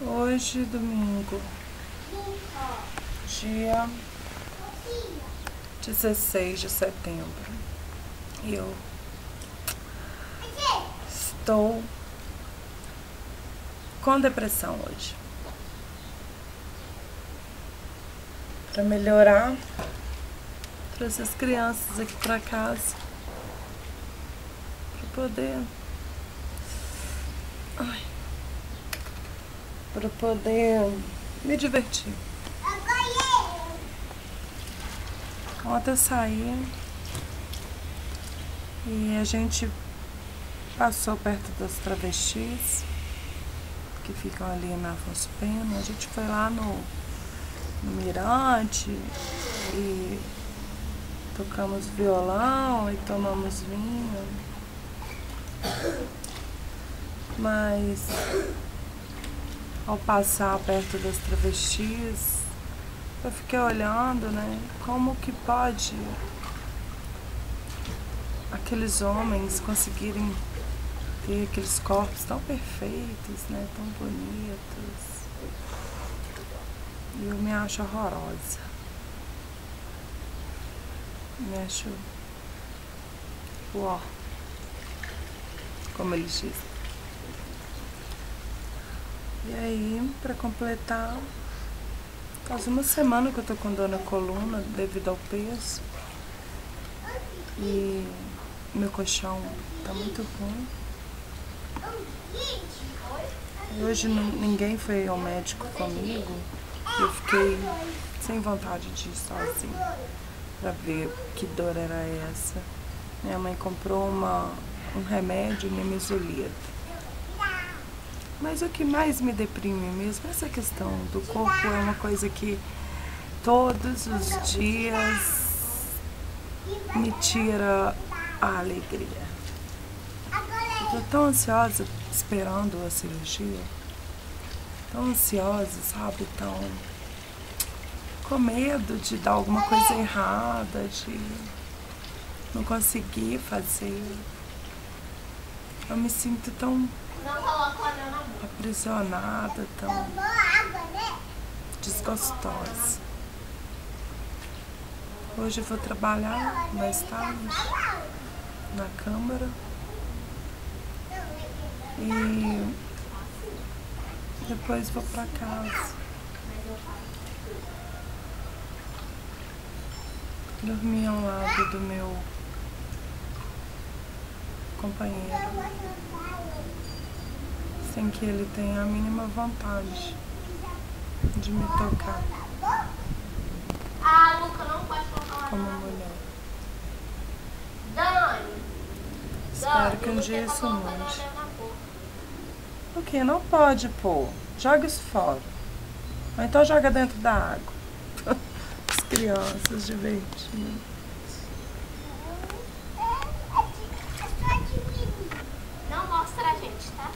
Hoje, domingo, dia 16 de setembro, e eu estou com depressão hoje. Para melhorar, trouxe as crianças aqui para casa para poder me divertir. Ontem eu saí e a gente passou perto das travestis que ficam ali na Afonso Pena. A gente foi lá no Mirante e tocamos violão e tomamos vinho. Mas ao passar perto das travestis, eu fiquei olhando, né? Como que pode aqueles homens conseguirem ter aqueles corpos tão perfeitos, né? Tão bonitos. E eu me acho horrorosa. Me acho uó, como eles dizem. E aí, pra completar, faz uma semana que eu tô com dor na coluna devido ao peso. E meu colchão tá muito ruim. E hoje ninguém foi ao médico comigo. Eu fiquei sem vontade de ir sozinha pra ver que dor era essa. Minha mãe comprou um remédio, Nimesulida. Mas o que mais me deprime mesmo é essa questão do corpo. É uma coisa que todos os dias me tira a alegria. Eu tô tão ansiosa esperando a cirurgia. Tão ansiosa, sabe? Tão com medo de dar alguma coisa errada, de não conseguir fazer. Eu me sinto tão aprisionada, tão desgostosa. Hoje eu vou trabalhar mais tarde na Câmara e depois vou pra casa. Dormir ao lado do meu companheiro, sem que ele tenha a mínima vontade de me tocar como mulher. Espero que um dia isso mude. O que? Não pode pôr. Joga isso fora. Ou então joga dentro da água. As crianças divertindo. Não mostra a gente, tá?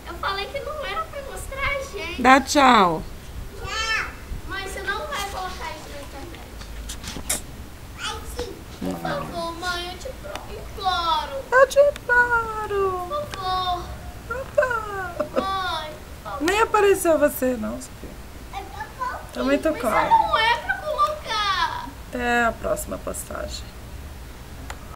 Eu falei que não era pra mostrar a gente. Dá tchau. Tchau. Mãe, você não vai colocar isso na internet. Vai sim. Por favor, mãe, eu te imploro. Eu te imploro. Por favor. Mãe, por favor. Nem apareceu você, não, Sofia. Também tô Mas claro. não é pra colocar. Até a próxima postagem.